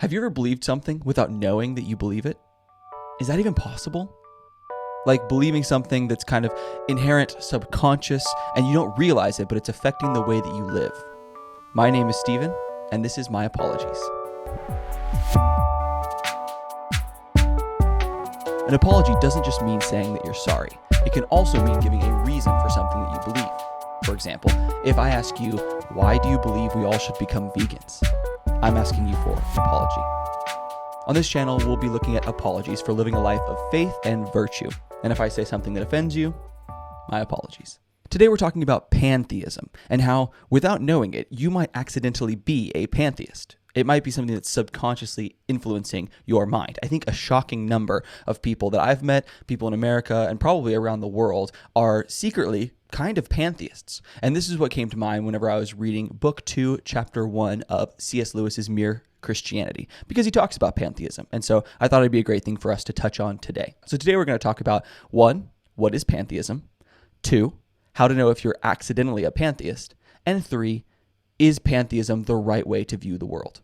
Have you ever believed something without knowing that you believe it? Is that even possible? Like believing something that's kind of inherent, subconscious, and you don't realize it, but it's affecting the way that you live. My name is Steven, and this is My Apologies. An apology doesn't just mean saying that you're sorry. It can also mean giving a reason for something that you believe. For example, if I ask you, why do you believe we all should become vegans? I'm asking you for an apology. On this channel, we'll be looking at apologies for living a life of faith and virtue. And if I say something that offends you, my apologies. Today we're talking about pantheism and how, without knowing it, you might accidentally be a pantheist. It might be something that's subconsciously influencing your mind. I think a shocking number of people that I've met, people in America and probably around the world, are secretly kind of pantheists. And this is what came to mind whenever I was reading Book 2, Chapter 1 of C.S. Lewis's Mere Christianity, because he talks about pantheism. And so I thought it'd be a great thing for us to touch on today. So today we're going to talk about 1, what is pantheism? 2, how to know if you're accidentally a pantheist? And 3, is pantheism the right way to view the world?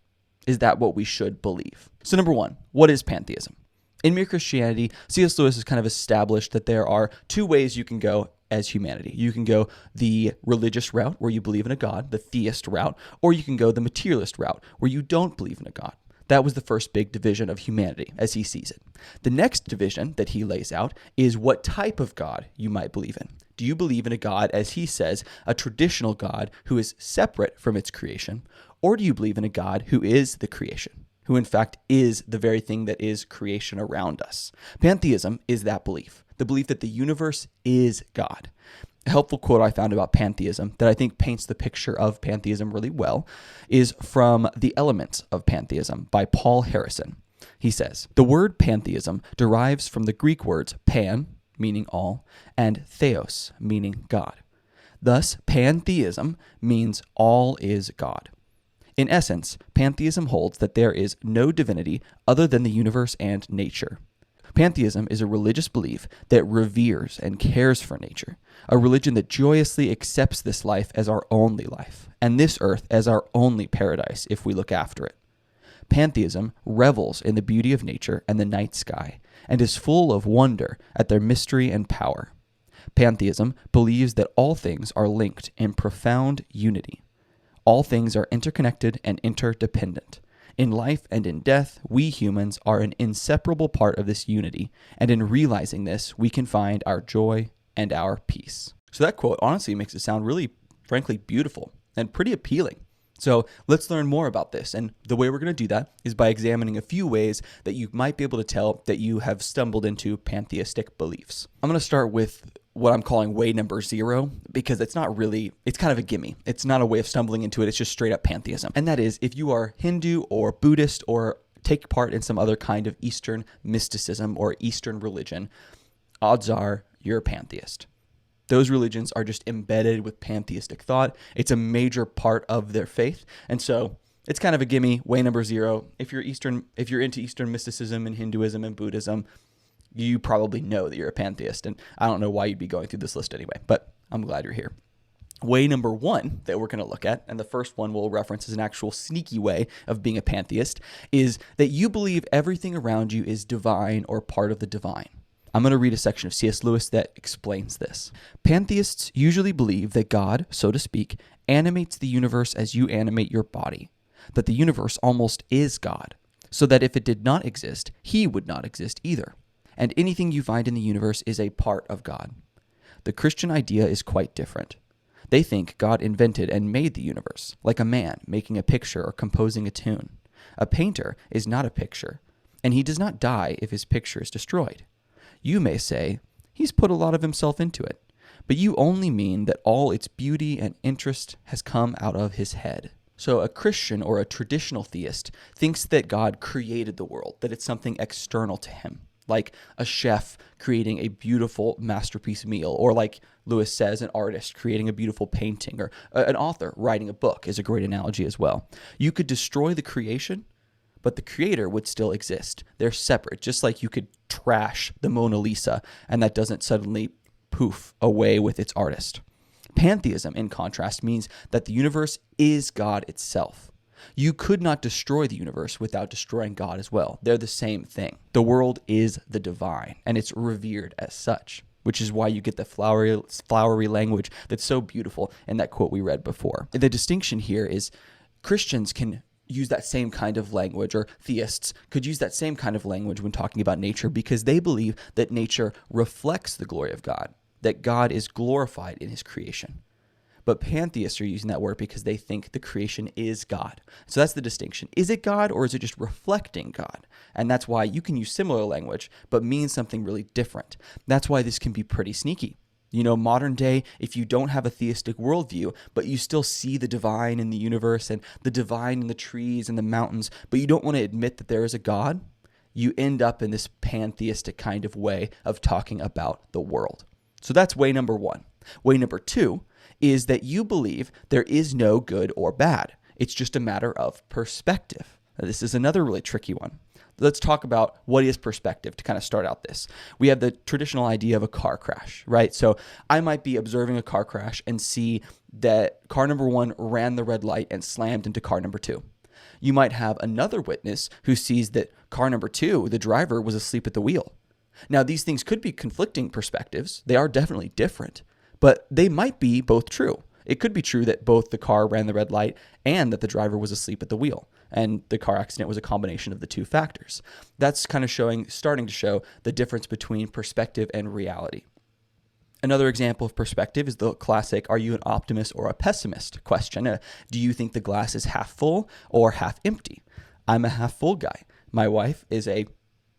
Is that what we should believe? So number 1, what is pantheism? In Mere Christianity, C.S. Lewis has kind of established that there are 2 ways you can go as humanity. You can go the religious route where you believe in a God, the theist route, or you can go the materialist route where you don't believe in a God. That was the first big division of humanity as he sees it. The next division that he lays out is what type of God you might believe in. Do you believe in a God, as he says, a traditional God who is separate from its creation, or do you believe in a God who is the creation, who in fact is the very thing that is creation around us? Pantheism is that belief, the belief that the universe is God. A helpful quote I found about pantheism that I think paints the picture of pantheism really well is from The Elements of Pantheism by Paul Harrison. He says, "The word pantheism derives from the Greek words pan, meaning all, and theos, meaning God. Thus, pantheism means all is God. In essence, pantheism holds that there is no divinity other than the universe and nature. Pantheism is a religious belief that reveres and cares for nature, a religion that joyously accepts this life as our only life, and this earth as our only paradise if we look after it. Pantheism revels in the beauty of nature and the night sky, and is full of wonder at their mystery and power. Pantheism believes that all things are linked in profound unity. All things are interconnected and interdependent. In life and in death, we humans are an inseparable part of this unity, and in realizing this, we can find our joy and our peace." So that quote honestly makes it sound really, frankly, beautiful and pretty appealing. So let's learn more about this, and the way we're going to do that is by examining a few ways that you might be able to tell that you have stumbled into pantheistic beliefs. I'm going to start with what I'm calling way number 0, because it's kind of a gimme. It's not a way of stumbling into it, it's just straight up pantheism. And that is, if you are Hindu or Buddhist or take part in some other kind of Eastern mysticism or Eastern religion, odds are you're a pantheist. Those religions are just embedded with pantheistic thought. It's a major part of their faith. And so it's kind of a gimme, way number 0. If you're into Eastern mysticism and Hinduism and Buddhism, you probably know that you're a pantheist. And I don't know why you'd be going through this list anyway, but I'm glad you're here. Way number 1 that we're going to look at, and the first one we'll reference as an actual sneaky way of being a pantheist, is that you believe everything around you is divine or part of the divine. I'm going to read a section of C.S. Lewis that explains this. Pantheists usually believe that God, so to speak, animates the universe as you animate your body, that the universe almost is God, so that if it did not exist, he would not exist either, and anything you find in the universe is a part of God. The Christian idea is quite different. They think God invented and made the universe, like a man making a picture or composing a tune. A painter is not a picture, and he does not die if his picture is destroyed. You may say, he's put a lot of himself into it, but you only mean that all its beauty and interest has come out of his head. So a Christian or a traditional theist thinks that God created the world, that it's something external to him, like a chef creating a beautiful masterpiece meal, or like Lewis says, an artist creating a beautiful painting, or an author writing a book is a great analogy as well. You could destroy the creation, but the creator would still exist. They're separate, just like you could trash the Mona Lisa, and that doesn't suddenly poof away with its artist. Pantheism, in contrast, means that the universe is God itself. You could not destroy the universe without destroying God as well. They're the same thing. The world is the divine, and it's revered as such, which is why you get the flowery language that's so beautiful in that quote we read before. The distinction here is Christians can use that same kind of language, or theists could use that same kind of language when talking about nature, because they believe that nature reflects the glory of God, that God is glorified in his creation. But pantheists are using that word because they think the creation is God. So that's the distinction. Is it God, or is it just reflecting God? And that's why you can use similar language, but mean something really different. That's why this can be pretty sneaky. Modern day, if you don't have a theistic worldview, but you still see the divine in the universe and the divine in the trees and the mountains, but you don't want to admit that there is a God, you end up in this pantheistic kind of way of talking about the world. So that's way number one. Way number two is that you believe there is no good or bad. It's just a matter of perspective. Now, this is another really tricky one. Let's talk about what is perspective to kind of start out this. We have the traditional idea of a car crash, right? So I might be observing a car crash and see that car number one ran the red light and slammed into car number two. You might have another witness who sees that car number two, the driver, was asleep at the wheel. Now, these things could be conflicting perspectives. They are definitely different, but they might be both true. It could be true that both the car ran the red light and that the driver was asleep at the wheel, and the car accident was a combination of the two factors. That's kind of starting to show the difference between perspective and reality. Another example of perspective is the classic, are you an optimist or a pessimist question? Do you think the glass is half full or half empty? I'm a half full guy. My wife is a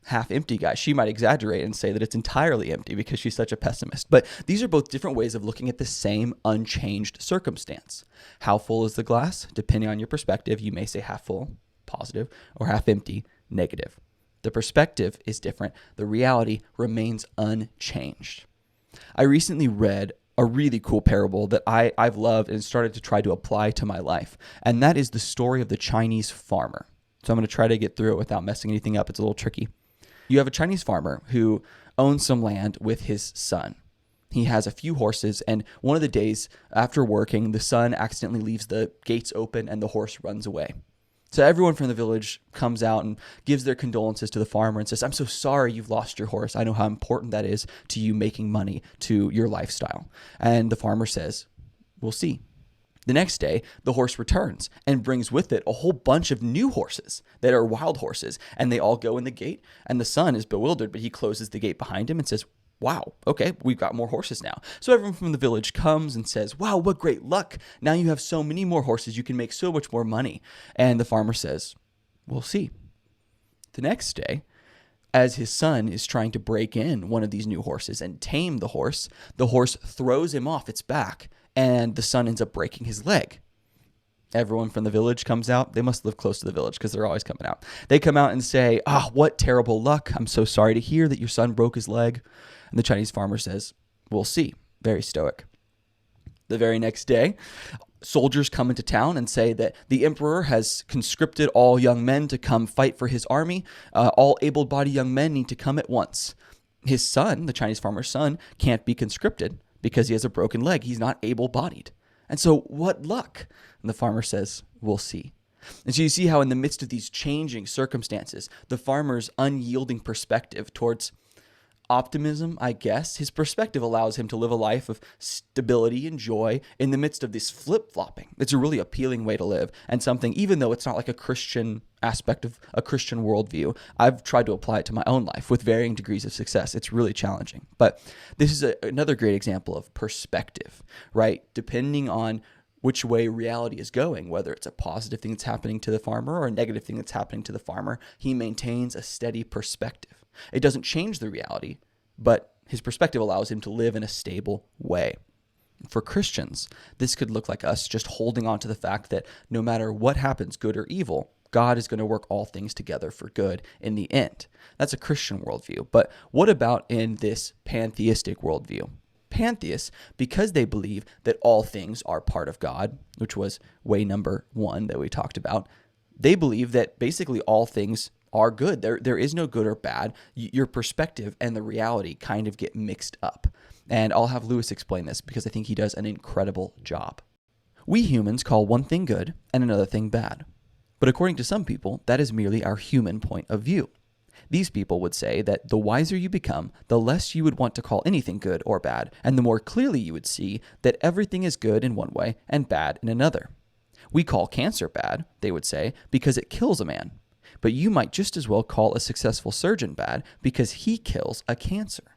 half empty guy. She might exaggerate and say that it's entirely empty because she's such a pessimist. But these are both different ways of looking at the same unchanged circumstance. How full is the glass? Depending on your perspective, you may say half full, positive, or half empty, negative. The perspective is different. The reality remains unchanged. I recently read a really cool parable that I've loved and started to try to apply to my life, and that is the story of the Chinese farmer. So I'm going to try to get through it without messing anything up. It's a little tricky. You have a Chinese farmer who owns some land with his son. He has a few horses, and one of the days after working, the son accidentally leaves the gates open and the horse runs away. So everyone from the village comes out and gives their condolences to the farmer and says, I'm so sorry you've lost your horse. I know how important that is to you making money, to your lifestyle. And the farmer says, we'll see. The next day, the horse returns and brings with it a whole bunch of new horses that are wild horses, and they all go in the gate, and the son is bewildered, but he closes the gate behind him and says, wow, okay, we've got more horses now. So everyone from the village comes and says, wow, what great luck. Now you have so many more horses, you can make so much more money. And the farmer says, we'll see. The next day, as his son is trying to break in one of these new horses and tame the horse throws him off its back, and the son ends up breaking his leg. Everyone from the village comes out. They must live close to the village because they're always coming out. They come out and say, what terrible luck. I'm so sorry to hear that your son broke his leg. And the Chinese farmer says, we'll see. Very stoic. The very next day, soldiers come into town and say that the emperor has conscripted all young men to come fight for his army. All able-bodied young men need to come at once. His son, the Chinese farmer's son, can't be conscripted because he has a broken leg. He's not able-bodied. And so what luck? And the farmer says, we'll see. And so you see how in the midst of these changing circumstances, the farmer's unyielding perspective towards optimism, I guess, his perspective allows him to live a life of stability and joy in the midst of this flip-flopping. It's a really appealing way to live, and something, even though it's not like a Christian aspect of a Christian worldview, I've tried to apply it to my own life with varying degrees of success. It's really challenging. But this is another great example of perspective, right? Depending on which way reality is going, whether it's a positive thing that's happening to the farmer or a negative thing that's happening to the farmer, he maintains a steady perspective. It doesn't change the reality, but his perspective allows him to live in a stable way. For Christians, this could look like us just holding on to the fact that no matter what happens, good or evil, God is going to work all things together for good in the end. That's a Christian worldview. But what about in this pantheistic worldview? Pantheists, because they believe that all things are part of God, which was way number one that we talked about, they believe that basically all things are good. There is no good or bad. Your perspective and the reality kind of get mixed up. And I'll have Lewis explain this because I think he does an incredible job. We humans call one thing good and another thing bad. But according to some people, that is merely our human point of view. These people would say that the wiser you become, the less you would want to call anything good or bad, and the more clearly you would see that everything is good in one way and bad in another. We call cancer bad, they would say, because it kills a man. But you might just as well call a successful surgeon bad because he kills a cancer.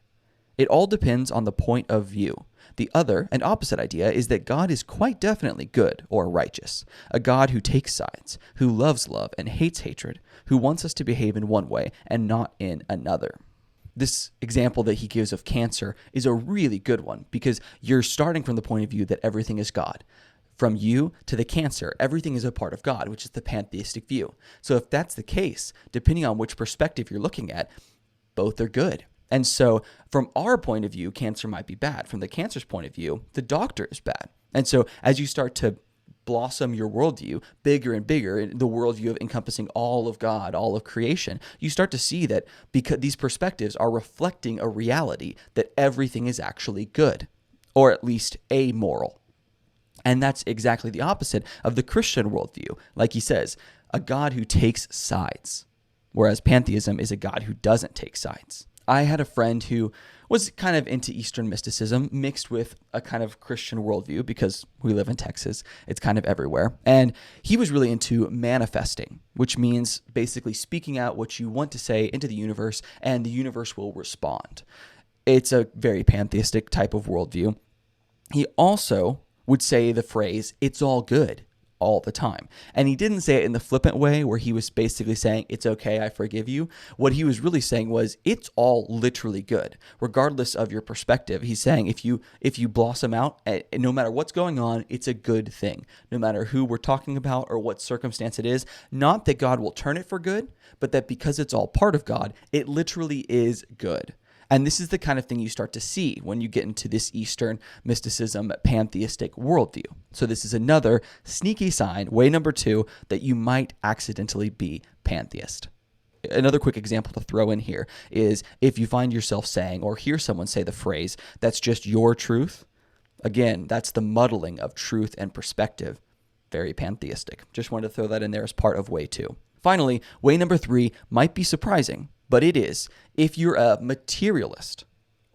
It all depends on the point of view. The other and opposite idea is that God is quite definitely good or righteous, a God who takes sides, who loves love and hates hatred, who wants us to behave in one way and not in another. This example that he gives of cancer is a really good one because you're starting from the point of view that everything is God. From you to the cancer, everything is a part of God, which is the pantheistic view. So if that's the case, depending on which perspective you're looking at, both are good. And so from our point of view, cancer might be bad. From the cancer's point of view, the doctor is bad. And so as you start to blossom your worldview bigger and bigger, the worldview of encompassing all of God, all of creation, you start to see that because these perspectives are reflecting a reality that everything is actually good, or at least amoral. And that's exactly the opposite of the Christian worldview. Like he says, a God who takes sides, whereas pantheism is a God who doesn't take sides. I had a friend who was kind of into Eastern mysticism mixed with a kind of Christian worldview because we live in Texas. It's kind of everywhere. And he was really into manifesting, which means basically speaking out what you want to say into the universe and the universe will respond. It's a very pantheistic type of worldview. He also would say the phrase, "it's all good," all the time. And he didn't say it in the flippant way where he was basically saying, "it's okay, I forgive you." What he was really saying was, it's all literally good. Regardless of your perspective, he's saying if you blossom out, no matter what's going on, it's a good thing. No matter who we're talking about or what circumstance it is, not that God will turn it for good, but that because it's all part of God, it literally is good. And this is the kind of thing you start to see when you get into this Eastern mysticism pantheistic worldview. So this is another sneaky sign, way number 2, that you might accidentally be pantheist. Another quick example to throw in here is if you find yourself saying or hear someone say the phrase, "that's just your truth." Again, that's the muddling of truth and perspective. Very pantheistic. Just wanted to throw that in there as part of way 2. Finally, way number 3 might be surprising, but it is if you're a materialist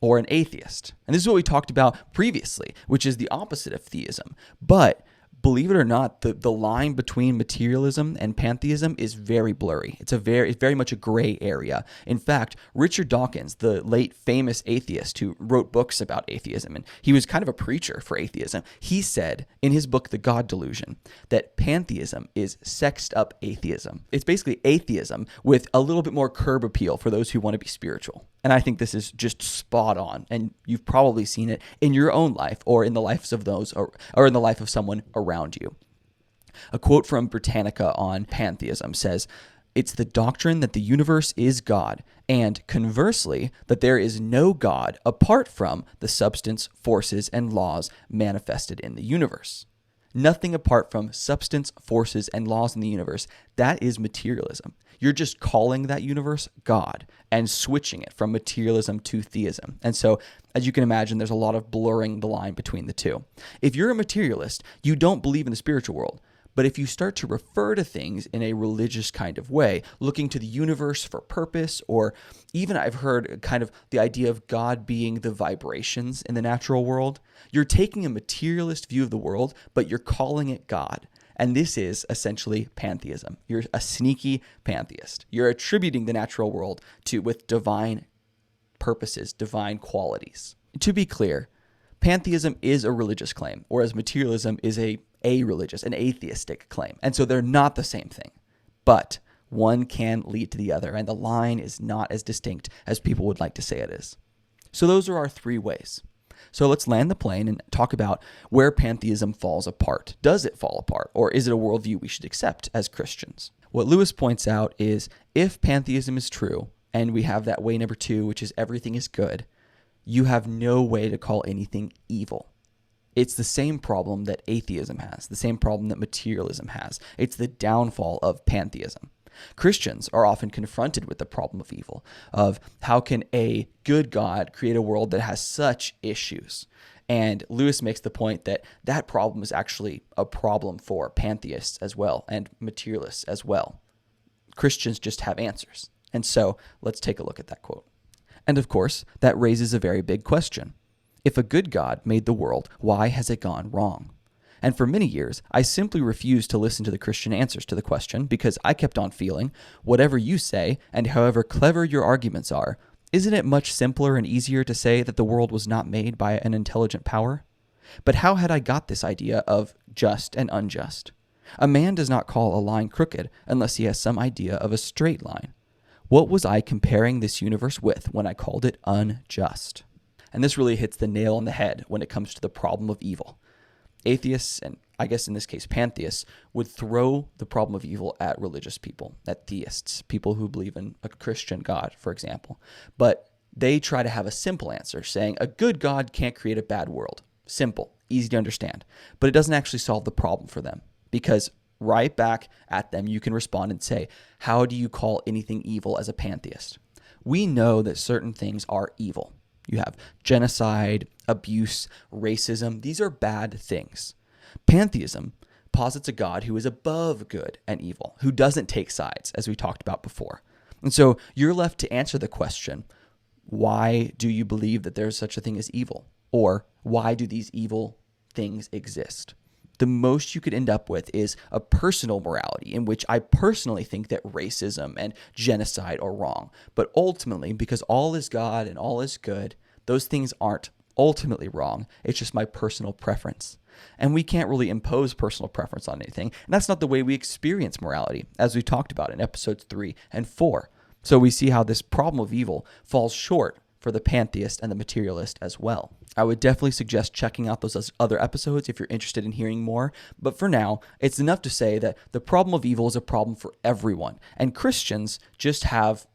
or an atheist. And this is what we talked about previously, which is the opposite of theism. But believe it or not, the line between materialism and pantheism is very blurry. It's very much a gray area. In fact, Richard Dawkins, the late famous atheist who wrote books about atheism, and he was kind of a preacher for atheism, he said in his book, The God Delusion, that pantheism is sexed up atheism. It's basically atheism with a little bit more curb appeal for those who want to be spiritual. And I think this is just spot on. And you've probably seen it in your own life or in the lives of those or in the life of someone around you. A quote from Britannica on pantheism says, "It's the doctrine that the universe is God, and conversely, that there is no God apart from the substance, forces, and laws manifested in the universe." Nothing apart from substance, forces, and laws in the universe. That is materialism. You're just calling that universe God and switching it from materialism to theism. And so, as you can imagine, there's a lot of blurring the line between the two. If you're a materialist, you don't believe in the spiritual world. But if you start to refer to things in a religious kind of way, looking to the universe for purpose, or even I've heard kind of the idea of God being the vibrations in the natural world, you're taking a materialist view of the world, but you're calling it God. And this is essentially pantheism. You're a sneaky pantheist. You're attributing the natural world with divine purposes, divine qualities. To be clear, pantheism is a religious claim, whereas materialism is an atheistic claim. And so they're not the same thing. But one can lead to the other, and the line is not as distinct as people would like to say it is. So those are our 3 ways. So let's land the plane and talk about where pantheism falls apart. Does it fall apart, or is it a worldview we should accept as Christians? What Lewis points out is if pantheism is true, and we have that way number 2, which is everything is good, you have no way to call anything evil. It's the same problem that atheism has, the same problem that materialism has. It's the downfall of pantheism. Christians are often confronted with the problem of evil, of how can a good God create a world that has such issues? And Lewis makes the point that that problem is actually a problem for pantheists as well and materialists as well. Christians just have answers. And so let's take a look at that quote. And of course, that raises a very big question. If a good God made the world, why has it gone wrong? And for many years, I simply refused to listen to the Christian answers to the question because I kept on feeling, whatever you say, and however clever your arguments are, isn't it much simpler and easier to say that the world was not made by an intelligent power? But how had I got this idea of just and unjust? A man does not call a line crooked unless he has some idea of a straight line. What was I comparing this universe with when I called it unjust? And this really hits the nail on the head when it comes to the problem of evil. Atheists, and I guess in this case pantheists, would throw the problem of evil at religious people, at theists, people who believe in a Christian God, for example. But they try to have a simple answer, saying a good God can't create a bad world. Simple, easy to understand. But it doesn't actually solve the problem for them, because right back at them, you can respond and say, how do you call anything evil as a pantheist? We know that certain things are evil. You have genocide, abuse, racism. These are bad things. Pantheism posits a God who is above good and evil, who doesn't take sides, as we talked about before. And so you're left to answer the question, why do you believe that there's such a thing as evil? Or why do these evil things exist? The most you could end up with is a personal morality in which I personally think that racism and genocide are wrong. But ultimately, because all is God and all is good, those things aren't ultimately wrong. It's just my personal preference. And we can't really impose personal preference on anything. And that's not the way we experience morality, as we talked about in episodes 3 and 4. So we see how this problem of evil falls short for the pantheist and the materialist as well. I would definitely suggest checking out those other episodes if you're interested in hearing more. But for now, it's enough to say that the problem of evil is a problem for everyone. And Christians just have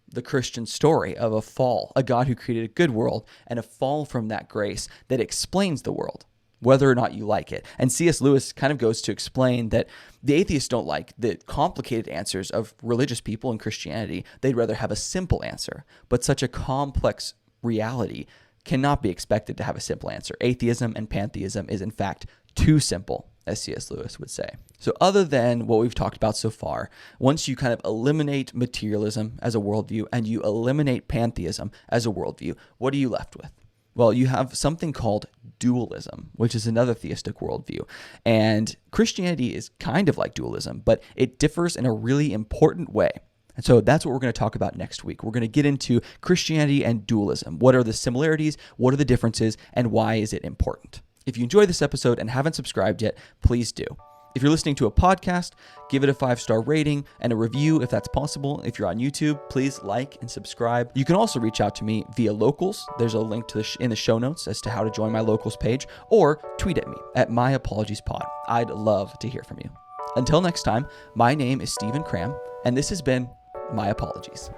the Christian story of a fall, a God who created a good world, and a fall from that grace that explains the world, whether or not you like it. And C.S. Lewis kind of goes to explain that the atheists don't like the complicated answers of religious people in Christianity. They'd rather have a simple answer. But such a complex reality cannot be expected to have a simple answer. Atheism and pantheism is in fact too simple, as C.S. Lewis would say. So other than what we've talked about so far, once you kind of eliminate materialism as a worldview and you eliminate pantheism as a worldview, what are you left with? Well, you have something called dualism, which is another theistic worldview. And Christianity is kind of like dualism, but it differs in a really important way. And so that's what we're going to talk about next week. We're going to get into Christianity and dualism. What are the similarities? What are the differences? And why is it important? If you enjoyed this episode and haven't subscribed yet, please do. If you're listening to a podcast, give it a 5-star rating and a review if that's possible. If you're on YouTube, please like and subscribe. You can also reach out to me via Locals. There's a link to in the show notes as to how to join my Locals page, or tweet at me at myapologieспod. I'd love to hear from you. Until next time, my name is Stephen Cram, and this has been My Apologies.